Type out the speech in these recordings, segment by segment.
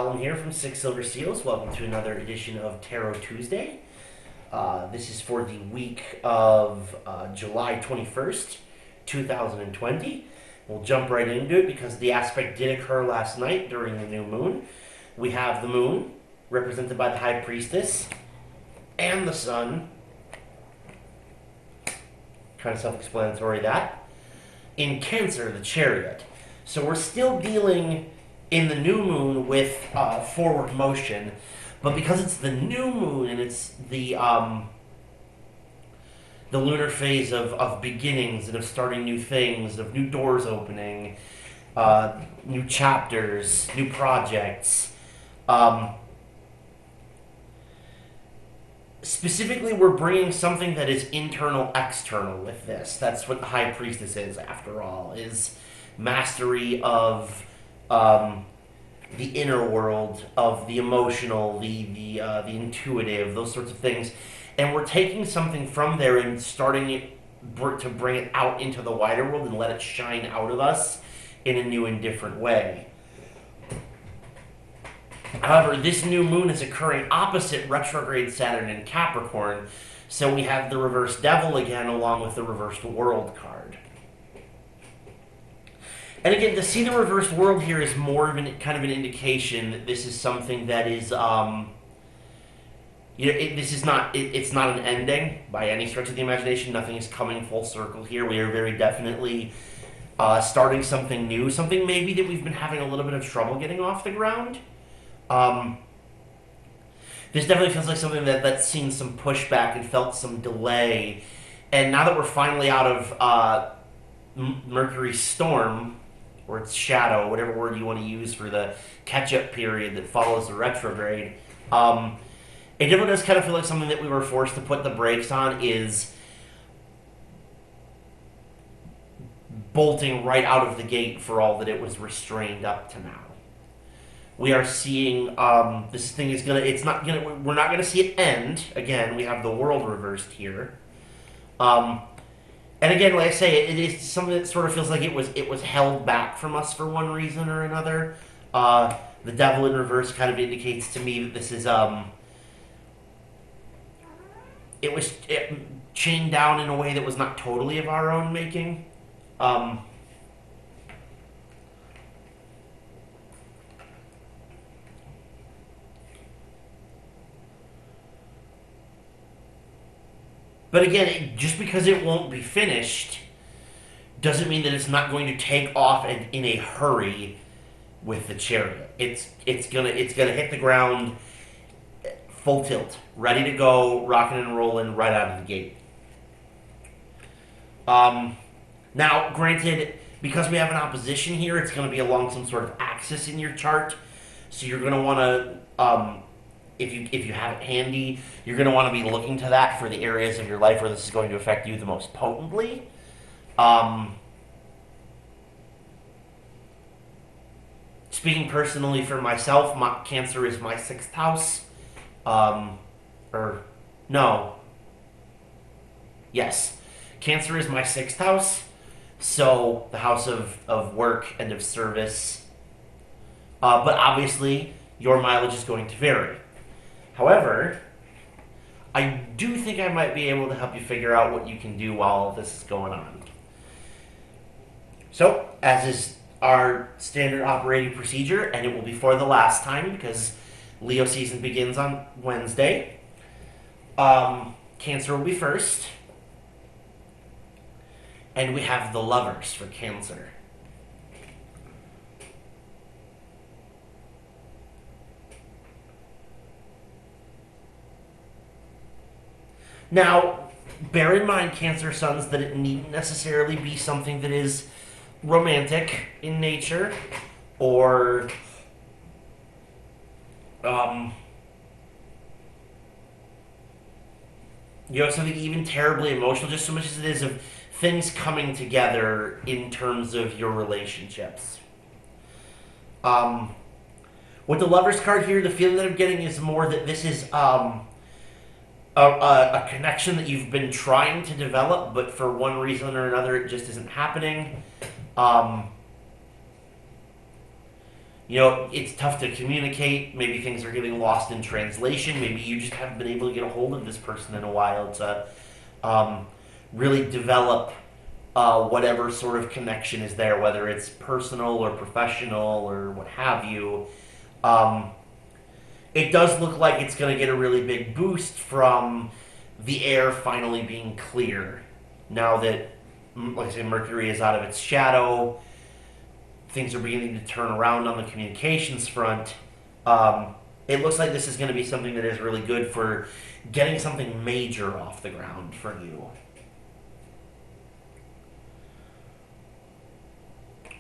Colin here from Six Silver Seals. Welcome to another edition of Tarot Tuesday. This is for the week of July 21st, 2020. We'll jump right into it because the aspect did occur last night during the new moon. We have the moon, represented by the High Priestess, and the sun. Kind of self-explanatory that. In Cancer, the Chariot. So we're still dealing in the new moon with forward motion, but because it's the new moon and it's the lunar phase of beginnings and of starting new things, of new doors opening, new chapters, new projects. Specifically, we're bringing something that is internal, external with this. That's what the High Priestess is, after all, is mastery of the inner world, of the emotional, the intuitive, those sorts of things. And we're taking something from there and starting it to bring it out into the wider world and let it shine out of us in a new and different way. However, this new moon is occurring opposite retrograde Saturn in Capricorn, so we have the reversed devil again along with the reversed world card. And again, to see the reversed world here is more of kind of an indication that this is something that is, it's not an ending by any stretch of the imagination. Nothing is coming full circle here. We are very definitely starting something new, something maybe that we've been having a little bit of trouble getting off the ground. This definitely feels like something that's seen some pushback and felt some delay. And now that we're finally out of Mercury's storm, or its shadow, whatever word you want to use for the catch-up period that follows the retrograde, it definitely does kind of feel like something that we were forced to put the brakes on is bolting right out of the gate for all that it was restrained up to now. We are seeing this thing is we're not gonna see it end. Again, we have the world reversed here. And again, like I say, it is something that sort of feels like it was held back from us for one reason or another. The devil in reverse kind of indicates to me that this is it was chained down in a way that was not totally of our own making. But again, just because it won't be finished doesn't mean that it's not going to take off and in a hurry with the Chariot. It's gonna hit the ground full tilt, ready to go, rocking and rolling right out of the gate. Now, granted, because we have an opposition here, it's going to be along some sort of axis in your chart, so you're going to want to. If you have it handy, you're going to want to be looking to that for the areas of your life where this is going to affect you the most potently. Speaking personally for myself, Cancer is my 6th house. Yes. Cancer is my 6th house, so the house of work and of service. But obviously, your mileage is going to vary. However, I do think I might be able to help you figure out what you can do while all this is going on. So, as is our standard operating procedure, and it will be for the last time because Leo season begins on Wednesday, Cancer will be first. And we have the Lovers for Cancer. Now, bear in mind, Cancer Suns, that it needn't necessarily be something that is romantic in nature or something even terribly emotional, just so much as it is of things coming together in terms of your relationships. With the Lovers card here, the feeling that I'm getting is more that this is a connection that you've been trying to develop, but for one reason or another, it just isn't happening. it's tough to communicate. Maybe things are getting lost in translation. Maybe you just haven't been able to get a hold of this person in a while to um, really develop whatever sort of connection is there, whether it's personal or professional or what have you. Um, it does look like it's going to get a really big boost from the air finally being clear. Now that, like I say, Mercury is out of its shadow, things are beginning to turn around on the communications front. It looks like this is going to be something that is really good for getting something major off the ground for you.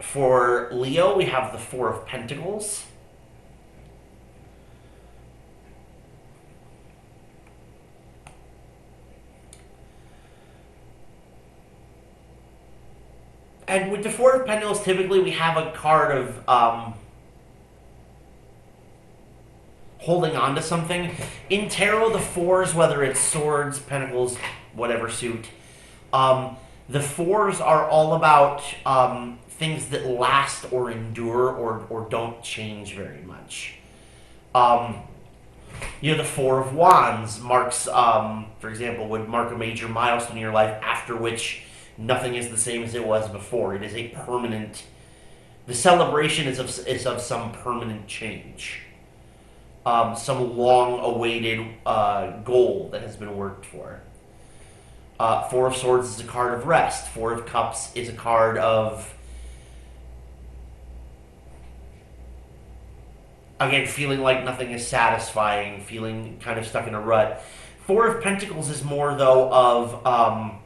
For Leo, we have the Four of Pentacles. And with the Four of Pentacles, typically we have a card of holding on to something. In tarot, the fours, whether it's swords, pentacles, whatever suit, the fours are all about things that last or endure or don't change very much. The Four of Wands marks, for example, would mark a major milestone in your life after which nothing is the same as it was before. It is a permanent. The celebration is of some permanent change, some long-awaited goal that has been worked for. Four of Swords is a card of rest. Four of Cups is a card of, again, feeling like nothing is satisfying, feeling kind of stuck in a rut. Four of Pentacles is more, though, of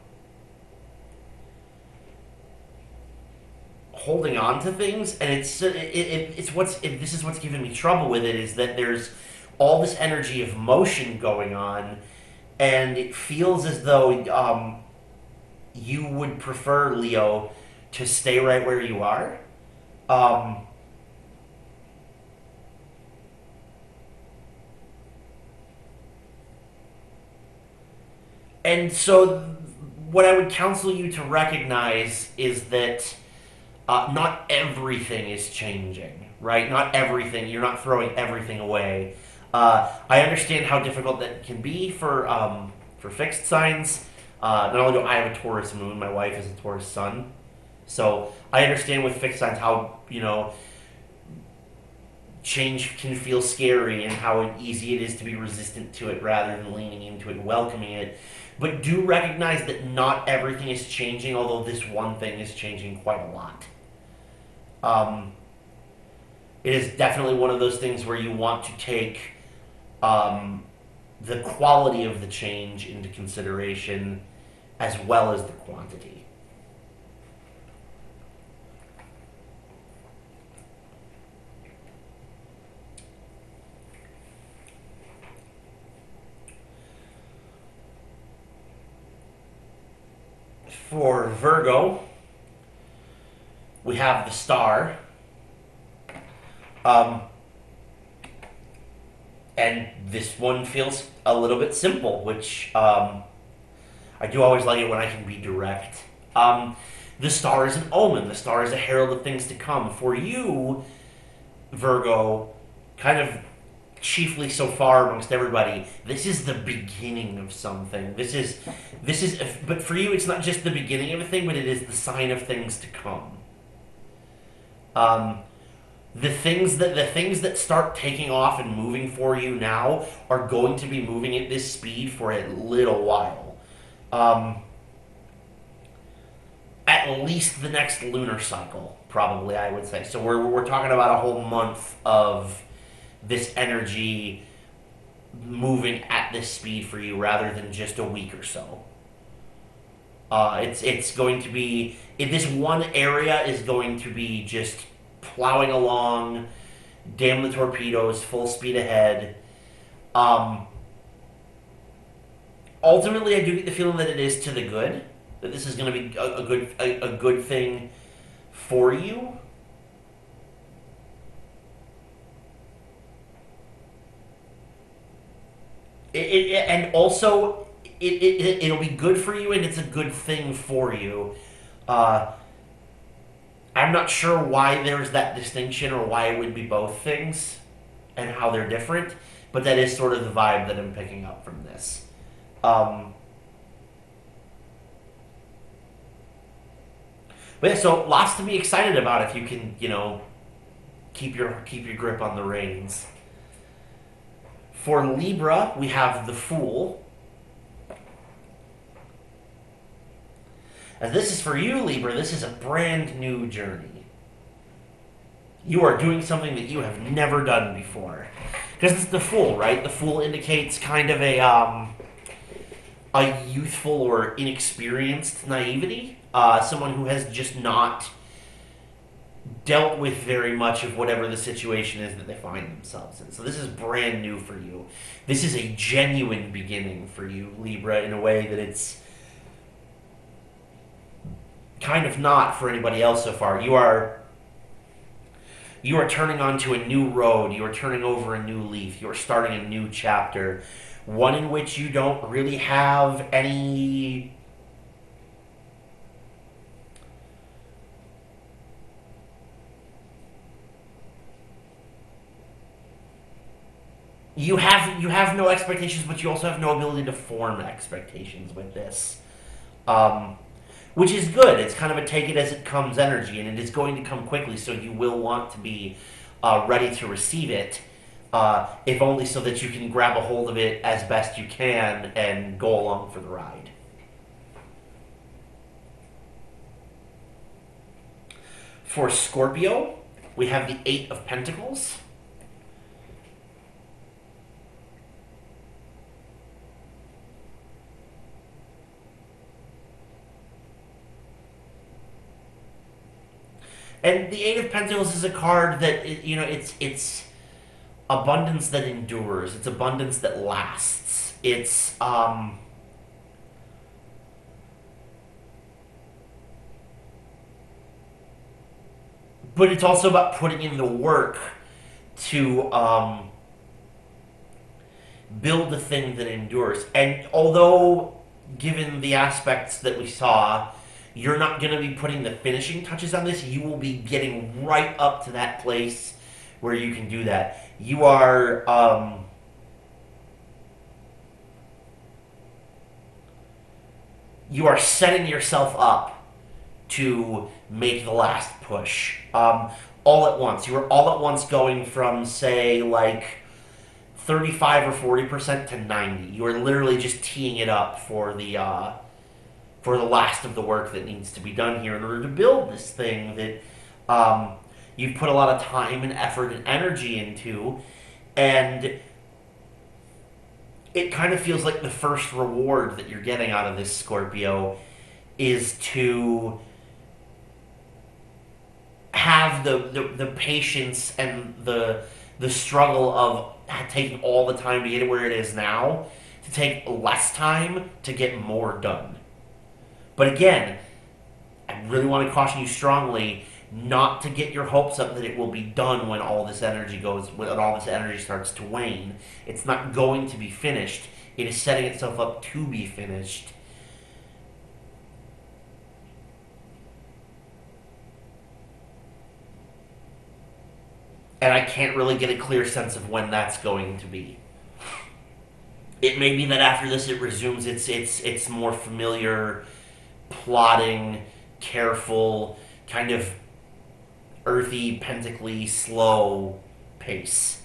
holding on to things, and this is what's giving me trouble with it, is that there's all this energy of motion going on, and it feels as though you would prefer, Leo, to stay right where you are. And so, what I would counsel you to recognize is that not everything is changing, right? Not everything. You're not throwing everything away. I understand how difficult that can be for fixed signs. Not only do I have a Taurus moon, my wife is a Taurus sun, so I understand with fixed signs how change can feel scary and how easy it is to be resistant to it rather than leaning into it and welcoming it. But do recognize that not everything is changing, although this one thing is changing quite a lot. It is definitely one of those things where you want to take the quality of the change into consideration as well as the quantity. For Virgo, we have the Star. And this one feels a little bit simple, which I do always like it when I can be direct. The Star is an omen. The Star is a herald of things to come. For you, Virgo, kind of chiefly so far amongst everybody, this is the beginning of something. But for you, it's not just the beginning of a thing, but it is the sign of things to come. The things that start taking off and moving for you now are going to be moving at this speed for a little while. At least the next lunar cycle, probably, I would say. So we're talking about a whole month of this energy moving at this speed for you rather than just a week or so. It's going to be, this one area is going to be just plowing along, damn the torpedoes, full speed ahead. Ultimately, I do get the feeling that it is to the good, that this is going to be a good thing for you. And also, it'll be good for you, and it's a good thing for you. I'm not sure why there's that distinction or why it would be both things and how they're different, but that is sort of the vibe that I'm picking up from this. Um, but yeah, so lots to be excited about if you can, keep your grip on the reins. For Libra, we have the Fool. And this is for you, Libra. This is a brand new journey. You are doing something that you have never done before. Because it's the Fool, right? The Fool indicates kind of a youthful or inexperienced naivety. Someone who has just not dealt with very much of whatever the situation is that they find themselves in. So this is brand new for you. This is a genuine beginning for you, Libra, in a way that it's kind of not for anybody else so far. You are turning onto a new road. You are turning over a new leaf. You are starting a new chapter, one in which you don't really have any you have no expectations, but you also have no ability to form expectations with this. Um, which is good. It's kind of a take it as it comes energy, and it is going to come quickly, so you will want to be ready to receive it, if only so that you can grab a hold of it as best you can and go along for the ride. For Scorpio, we have the Eight of Pentacles. And the Eight of Pentacles is a card that it's abundance that endures. It's abundance that lasts. But it's also about putting in the work to build the thing that endures. And although, given the aspects that we saw, you're not going to be putting the finishing touches on this, you will be getting right up to that place where you can do that. You are setting yourself up to make the last push, all at once. You are all at once going from, say, like 35 or 40% to 90. You are literally just teeing it up for the last of the work that needs to be done here in order to build this thing that you've put a lot of time and effort and energy into, and it kind of feels like the first reward that you're getting out of this, Scorpio, is to have the patience and the struggle of taking all the time to get it where it is now, to take less time to get more done. But again, I really want to caution you strongly not to get your hopes up that it will be done when all this energy starts to wane. It's not going to be finished. It is setting itself up to be finished. And I can't really get a clear sense of when that's going to be. It may be that after this it resumes its more familiar, plodding, careful, kind of earthy, pentacly, slow pace.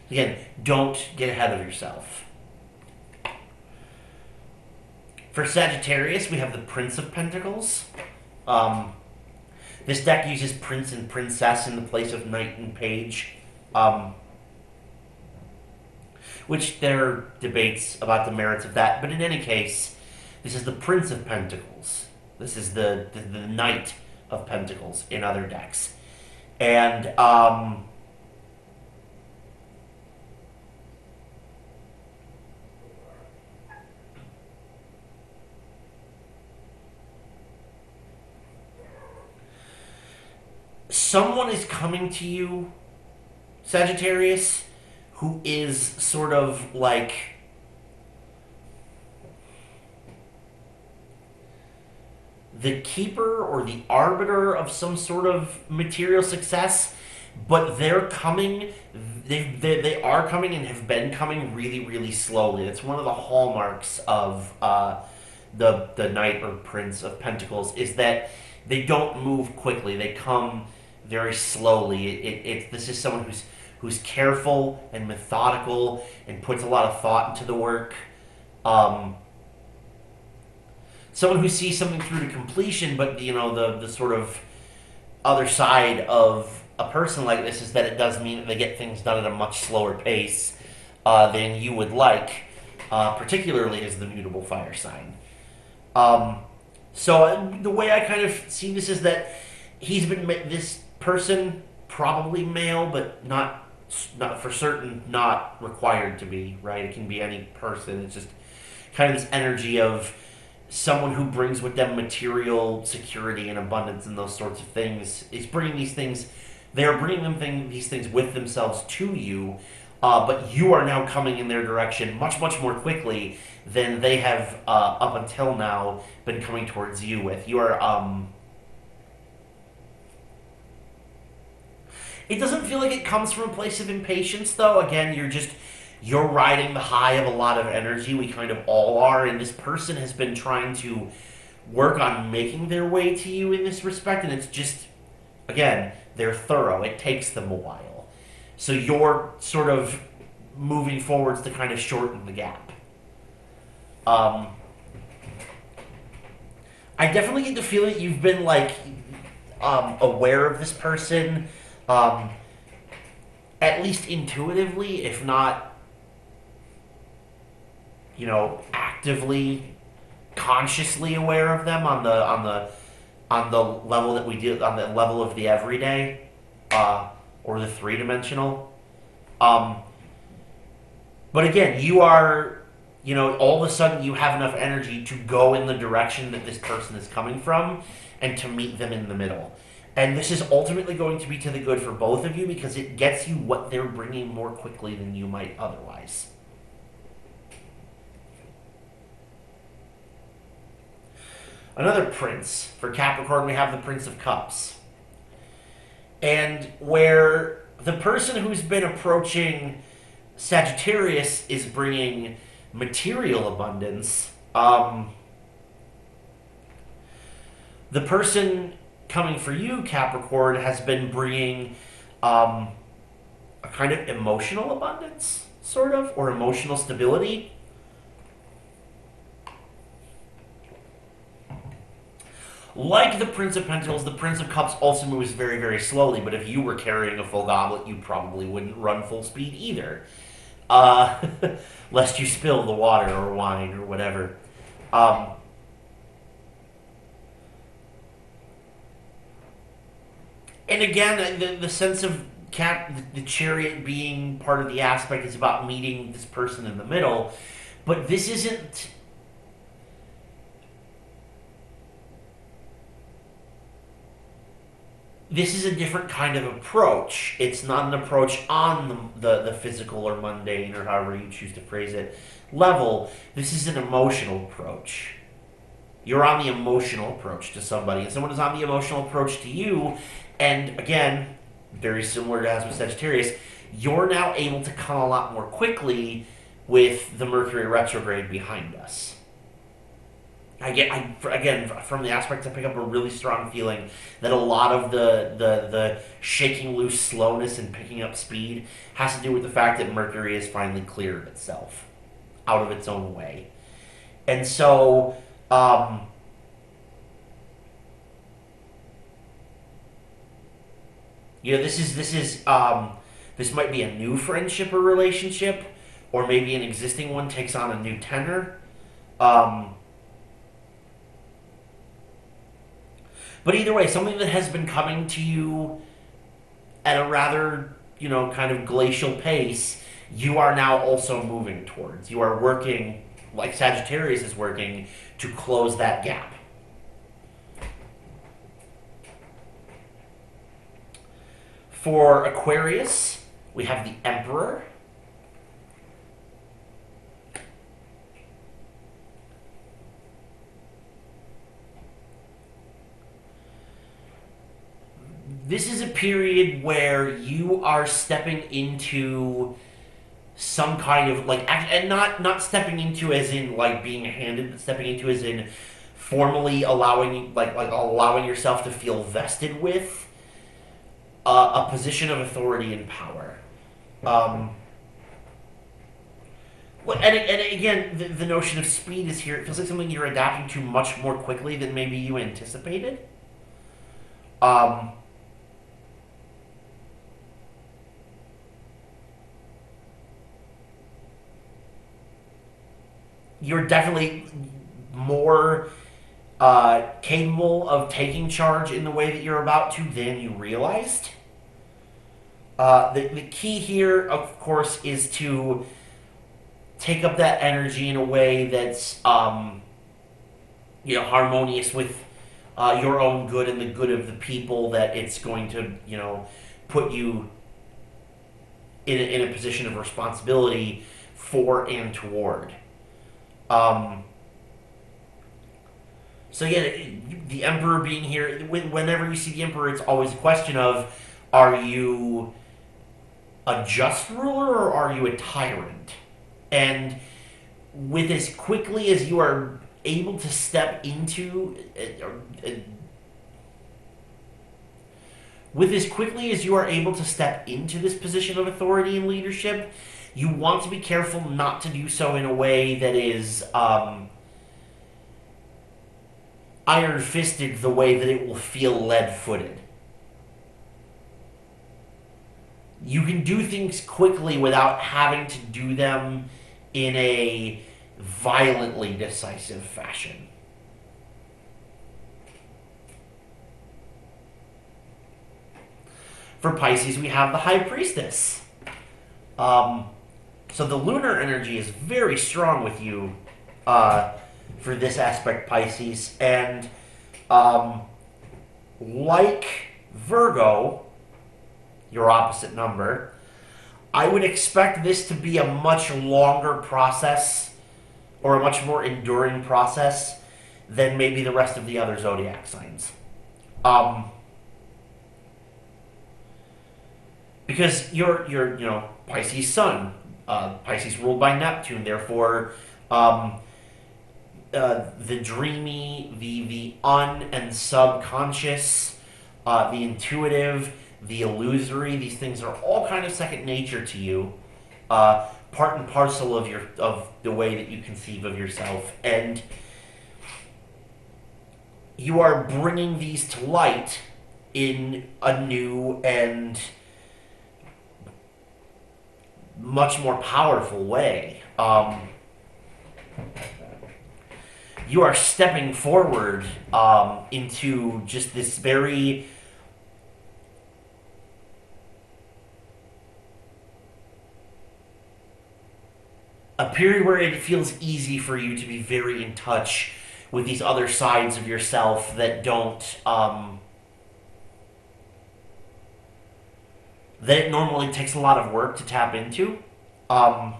Again, don't get ahead of yourself. For Sagittarius, we have the Prince of Pentacles. This deck uses Prince and Princess in the place of Knight and Page. Which there are debates about the merits of that, but in any case, this is the Prince of Pentacles. This is the Knight of Pentacles in other decks. And someone is coming to you, Sagittarius, who is sort of like the keeper or the arbiter of some sort of material success, but they're coming. They are coming and have been coming really, really slowly. It's one of the hallmarks of the Knight or Prince of Pentacles is that they don't move quickly. They come very slowly. This is someone who's careful and methodical and puts a lot of thought into the work. Um, Someone who sees something through to completion, but the sort of other side of a person like this is that it does mean that they get things done at a much slower pace than you would like, particularly as the mutable fire sign. So the way I kind of see this is that this person, probably male, but not for certain, not required to be, right? It can be any person. It's just kind of this energy of someone who brings with them material security and abundance and those sorts of things is bringing these things. They're bringing these things with themselves to you, but you are now coming in their direction much, much more quickly than they have up until now been coming towards you with. You are. It doesn't feel like it comes from a place of impatience, though. Again, you're riding the high of a lot of energy. We kind of all are, and this person has been trying to work on making their way to you in this respect, and it's just, again, they're thorough. It takes them a while. So you're sort of moving forwards to kind of shorten the gap. I definitely get the feeling that you've been aware of this person, at least intuitively, if not actively, consciously aware of them on the level that we do, on the level of the everyday, or the three-dimensional. But again, you are, all of a sudden you have enough energy to go in the direction that this person is coming from and to meet them in the middle. And this is ultimately going to be to the good for both of you because it gets you what they're bringing more quickly than you might otherwise. Another prince. For Capricorn, we have the Prince of Cups. And where the person who's been approaching Sagittarius is bringing material abundance, the person coming for you, Capricorn, has been bringing a kind of emotional abundance, sort of, or emotional stability. Like the Prince of Pentacles, the Prince of Cups also moves very, very slowly, but if you were carrying a full goblet, you probably wouldn't run full speed either. Lest you spill the water or wine or whatever. And again, the sense of the chariot being part of the aspect is about meeting this person in the middle, but this isn't. This is a different kind of approach. It's not an approach on the physical or mundane or however you choose to phrase it level. This is an emotional approach. You're on the emotional approach to somebody, and someone is on the emotional approach to you. And again, very similar to as with Sagittarius, you're now able to come a lot more quickly with the Mercury retrograde behind us. Again, from the aspects, I pick up a really strong feeling that a lot of the shaking loose slowness and picking up speed has to do with the fact that Mercury has finally cleared itself out of its own way. And so, this might be a new friendship or relationship, or maybe an existing one takes on a new tenor. But either way, something that has been coming to you at a rather, kind of glacial pace, you are now also moving towards. You are working, like Sagittarius is working, to close that gap. For Aquarius, we have the Emperor. This is a period where you are stepping into some kind of like, and not stepping into as in like being handed, but stepping into as in formally allowing like allowing yourself to feel vested with a position of authority and power. Um, and again, the notion of speed is here. It feels like something you're adapting to much more quickly than maybe you anticipated. Um, you're definitely more capable of taking charge in the way that you're about to than you realized. The key here, of course, is to take up that energy in a way that's harmonious with your own good and the good of the people that it's going to put you in a position of responsibility for and toward. Um, so yeah, the Emperor being here, whenever you see the Emperor, it's always a question of, are you a just ruler or are you a tyrant? And with as quickly as you are able to step into, with as quickly as you are able to step into this position of authority and leadership, you want to be careful not to do so in a way that is iron-fisted, the way that it will feel lead-footed. You can do things quickly without having to do them in a violently decisive fashion. For Pisces, we have the High Priestess. So the lunar energy is very strong with you for this aspect, Pisces. And like Virgo, your opposite number, I would expect this to be a much longer process or a much more enduring process than maybe the rest of the other zodiac signs. Because you're Pisces Sun, Pisces ruled by Neptune, therefore the dreamy, the un and subconscious, the intuitive, the illusory, these things are all kind of second nature to you, part and parcel of the way that you conceive of yourself, and you are bringing these to light in a new and much more powerful way. You are stepping forward into just this very a period where it feels easy for you to be very in touch with these other sides of yourself that don't that it normally takes a lot of work to tap into. I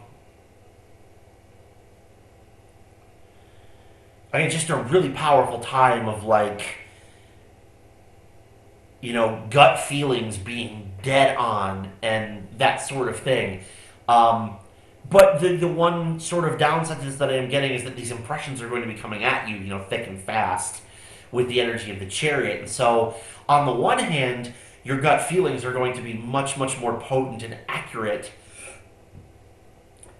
mean, just a really powerful time of gut feelings being dead on and that sort of thing. But the one sort of downside to this that I am getting is that these impressions are going to be coming at you, thick and fast with the energy of the Chariot. And so, on the one hand, your gut feelings are going to be much, much more potent and accurate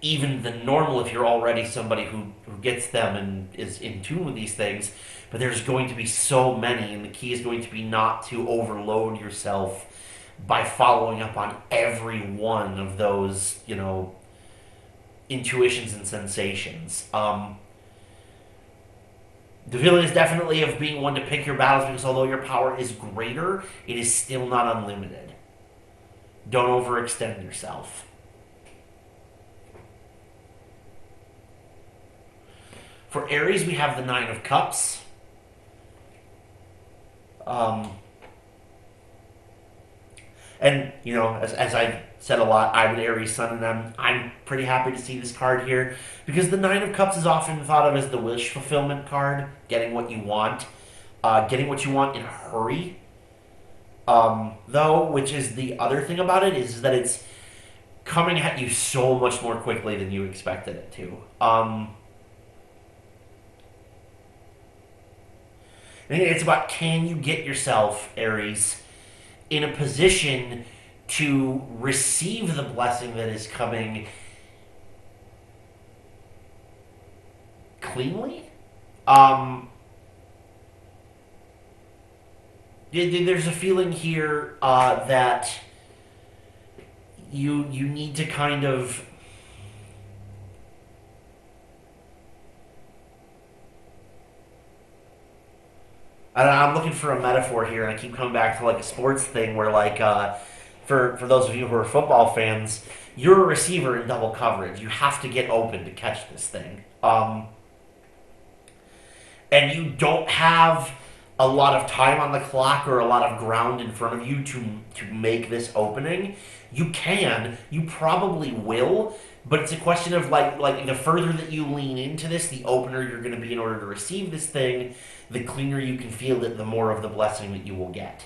even than normal if you're already somebody who gets them and is in tune with these things. But there's going to be so many, and the key is going to be not to overload yourself by following up on every one of those, intuitions and sensations. The feeling is definitely of being one to pick your battles, because although your power is greater, it is still not unlimited. Don't overextend yourself. For Aries, we have the Nine of Cups. And, as I've said a lot, I'm an Aries sun, and I'm pretty happy to see this card here, because the Nine of Cups is often thought of as the wish fulfillment card, getting what you want in a hurry. though, which is the other thing about it, is that it's coming at you so much more quickly than you expected it to. And it's about, can you get yourself, Aries, in a position to receive the blessing that is coming cleanly? There's a feeling here that you need to kind of I don't know, I'm looking for a metaphor here, and I keep coming back to like a sports thing where like for those of you who are football fans, you're a receiver in double coverage. You have to get open to catch this thing. And you don't have a lot of time on the clock or a lot of ground in front of you to make this opening. You can, you probably will, but it's a question of like the further that you lean into this, the opener you're going to be in order to receive this thing, the cleaner you can feel it, the more of the blessing that you will get.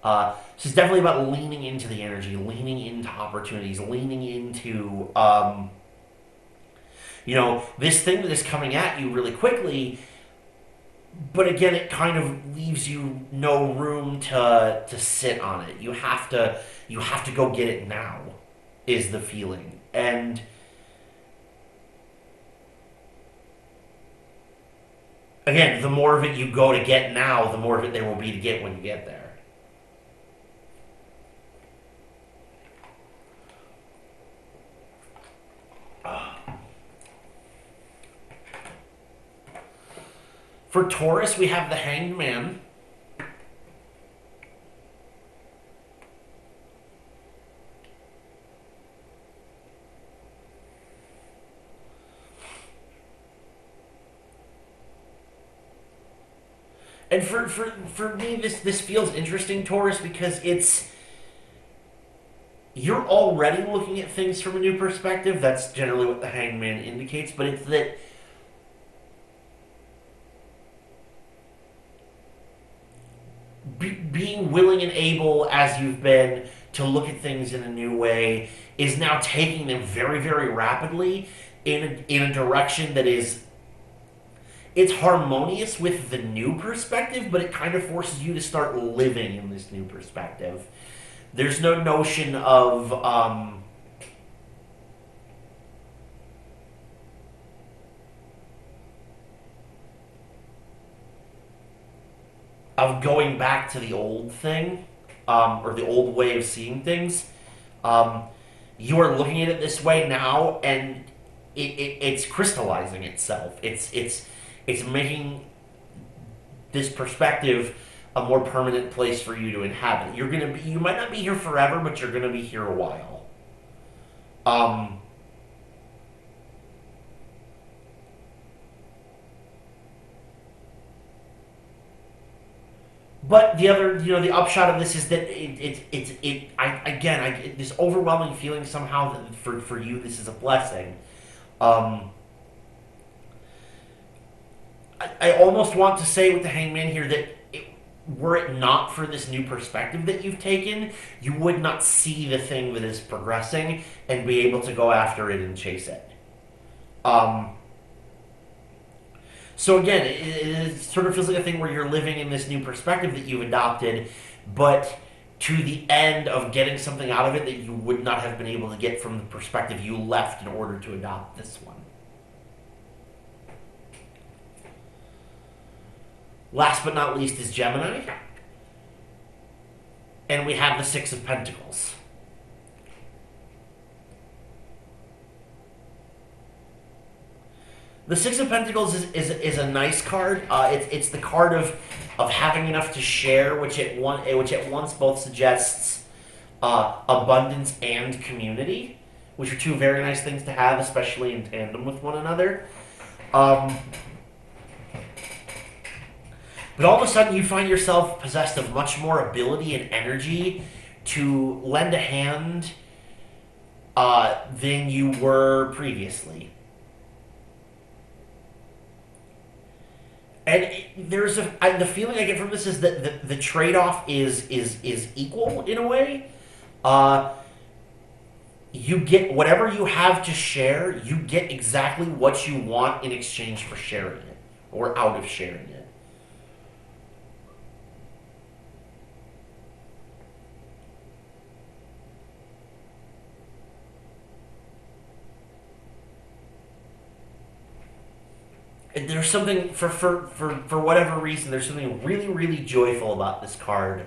So it's definitely about leaning into the energy, leaning into opportunities, leaning into this thing that is coming at you really quickly. But again, it kind of leaves you no room to sit on it. You have to go get it now, is the feeling. And again, the more of it you go to get now, the more of it there will be to get when you get there. For Taurus, we have the Hanged Man. And for me, this feels interesting, Taurus, because you're already looking at things from a new perspective. That's generally what the Hanged Man indicates, but it's that being willing and able, as you've been, to look at things in a new way is now taking them very, very rapidly in a direction that is it's harmonious with the new perspective, but it kind of forces you to start living in this new perspective. There's no notion of going back to the old thing, or the old way of seeing things. Um, you are looking at it this way now, and it's crystallizing itself. It's making this perspective a more permanent place for you to inhabit. You might not be here forever, but you're gonna be here a while. Um, But the upshot of this is that this overwhelming feeling somehow that for you this is a blessing. Um, I almost want to say with the Hangman here that were it not for this new perspective that you've taken, you would not see the thing that is progressing and be able to go after it and chase it. Um, So again, it sort of feels like a thing where you're living in this new perspective that you've adopted, but to the end of getting something out of it that you would not have been able to get from the perspective you left in order to adopt this one. Last but not least is Gemini, and we have the Six of Pentacles. The Six of Pentacles is a nice card. It's the card of having enough to share, which at once both suggests abundance and community, which are two very nice things to have, especially in tandem with one another. But all of a sudden, you find yourself possessed of much more ability and energy to lend a hand than you were previously. And the feeling I get from this is that the trade off is equal in a way. Uh, you get whatever you have to share. You get exactly what you want in exchange for sharing it or out of sharing it. There's something for whatever reason. There's something really really joyful about this card.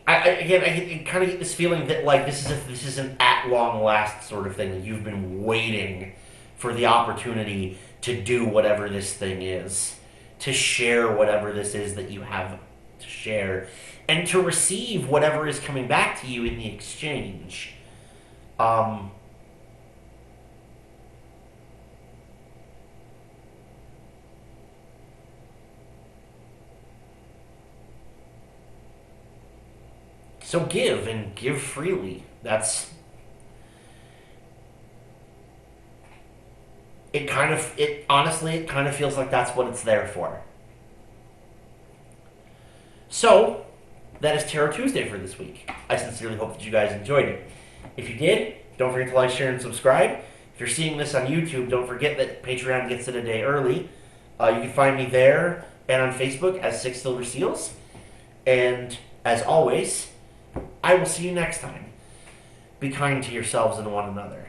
I kind of get this feeling that like this is an at long last sort of thing that you've been waiting for the opportunity to do whatever this thing is, to share whatever this is that you have to share, and to receive whatever is coming back to you in the exchange. Um, so give and give freely. That's it. Honestly, it kind of feels like that's what it's there for. So, that is Tarot Tuesday for this week. I sincerely hope that you guys enjoyed it. If you did, don't forget to like, share, and subscribe. If you're seeing this on YouTube, don't forget that Patreon gets it a day early. You can find me there and on Facebook as Six Silver Seals. And as always, I will see you next time. Be kind to yourselves and one another.